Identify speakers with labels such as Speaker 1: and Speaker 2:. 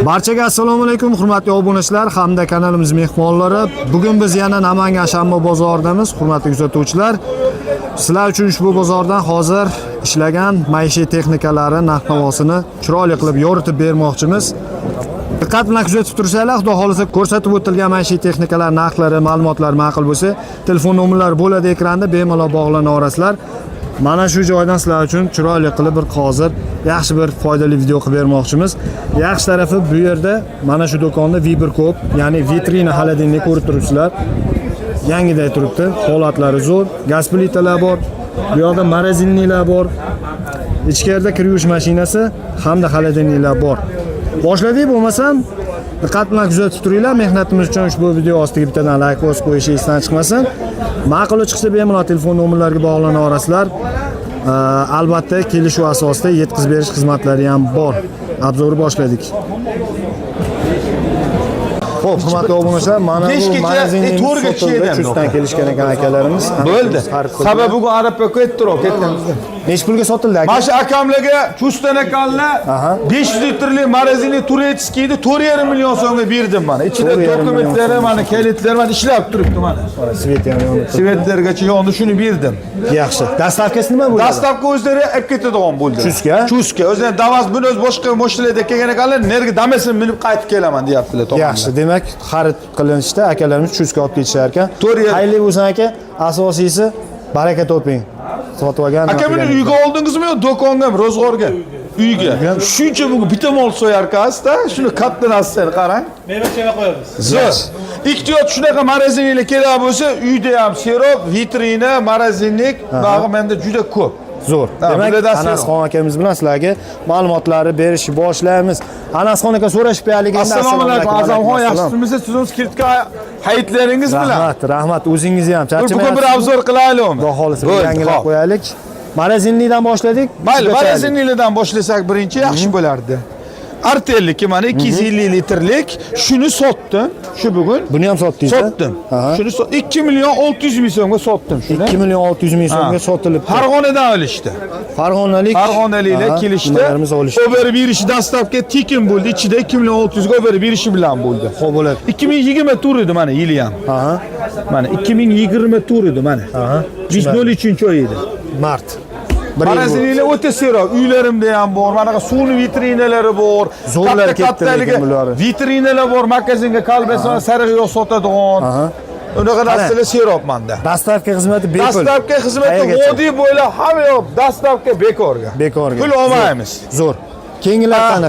Speaker 1: Barchaga assalomu alaykum, hurmatli obunachilar hamda kanalimiz mehmonlari. Bugun biz yana Namangan Shanba bozoridamiz, hurmatli kuzatuvchilar. Sizlar uchun ushbu bozordan hozir ishlagan maishiy texnikalari narx-navosini chiroyli qilib yoritib bermoqchimiz. Diqqat bilan kuzatib tursanglar, xudo xolisa ko'rsatib o'tilgan maishiy texnikalar narxlari, ma'lumotlar ma'qul bo'lsa, telefon nomerlari bo'ladi ekranda, bemalol bog'lana olasizlar. Mana shu joydan sizlar uchun chiroyli qilib bir hozir yaxshi bir foydali video qilib bermoqchimiz. Yaxshi tarafi bu yerda mana shu do'konda Viber ko'p, ya'ni vitrina xolodilnik ko'rib turibsizlar. Yangiday turibdi, holatlari zo'r, gaz plitalar bor, bu yoqda morozinliklar bor. Ichkarida kir yuvish mashinasi hamda xolodilniklar bor. Boshladik, bo'lmasam diqqat bilan kuzatib turinglar. Mehnatimiz uchun ushbu video ostiga bittadan like bosib qo'yish esdan chiqmasin. Ma'qul chiqsa bemalol telefon nomerlariga bog'lana olasizlar. Albatta kelishuv asosida yetkazib berish xizmatlari ham bor. Obzorni boshladik. Xo'p, hurmatli obunachilar, mana bu magazinning to'rga tushdan kelishgan ekan akalarimiz.
Speaker 2: Bo'ldi. Sababi bu Arabga ketdi.
Speaker 1: Nech pulga sotildi aka?
Speaker 2: Mana shu akamlarga Chustan akamlar 500 litrli magazinli Turetskiyni 4,5 million so'mga berdim mana. Ichida dokumentlari, mana kalitlari mana ishlab turibdi mana.
Speaker 1: Svet ham yonib turibdi.
Speaker 2: Svetlargacha yondi, shuni berdim.
Speaker 1: Yaxshi. Dastavkasi nima bo'ldi?
Speaker 2: Dastavka o'zlari olib ketadigan bo'ldi. Chuska. O'zlari davas buni o'z boshqa mashinalarda kelgan ekanlar, nerga damasini minib qaytib kelaman deyaptilar.
Speaker 1: Yaxshi. Demak, xarid qilinishda akalarimiz chuska olib ketishar ekan. Xayrli bo'lsin aka. Asosiysi baraka toping. Sotib olgan.
Speaker 2: Aka meni uyga oldingizmi yo do'konga, ro'zg'orga? Uyga. Shuncha bunga bitta mol so'yarkasda, shuni katta narsani qarang.
Speaker 3: Meva-cheva qo'yamiz.
Speaker 2: Zo'r. Ihtiyot shunaqa marazinliklar kerak bo'lsa, uyda ham sirop, vitrina, marazinlik bag'i menda juda ko'p.
Speaker 1: Zo'r. Demak, Anasxon akamiz bilan sizlarga ma'lumotlarni berishni boshlaymiz. Anasxon aka so'rashib berganligingizda
Speaker 2: assalomu alaykum. Azamxon, yaxshimisiz? Siz kirtka hayitlaringiz bilan.
Speaker 1: Rahmat. O'zingizni ham charchamayapsiz.
Speaker 2: Bugun bir obzor qilaylikmi?
Speaker 1: Xudo xolisa yangilab qo'yaylik. Marazinlikdan boshladik.
Speaker 2: Mayli, marazinlikdan boshlasak birinchi yaxshi bo'lardi. Artelliki mana 250 litrlik shuni sotdim. Shu bugun.
Speaker 1: Buni ham sotdingiz?
Speaker 2: Sotdim. Shuni 2 million 600 ming so'mga sotdim shuni.
Speaker 1: 2 million 600 ming so'mga sotilibdi.
Speaker 2: Farg'onadan olishdi. Farg'onaliklar kelishdi. O'berib berishi dastavka tekin bo'ldi. Ichida 2 million 600 ga o'berib berishi bilan bo'ldi.
Speaker 1: Xo'p bo'ladi.
Speaker 2: 2020 edi mana yili ham. Mana 2020 edi mana. Biz 03-oy edi.
Speaker 1: Mart.
Speaker 2: Marazinliklar o'ta seroq, uylarimda ham bor. Mana suvni vitrinalari bor.
Speaker 1: Zo'rlar ketdi bular.
Speaker 2: Vitrinalar bor, magazinga kolbasa, sariq yog' sotadigan. Unaqa narsalar seroq menda.
Speaker 1: Dastavka xizmati bepul.
Speaker 2: Dastavka xizmati vodiy bo'ylab hamma yoq dastavka bekorga.
Speaker 1: Bekorga.
Speaker 2: Pul olmaymiz.
Speaker 1: Zo'r. Keyingilar qani?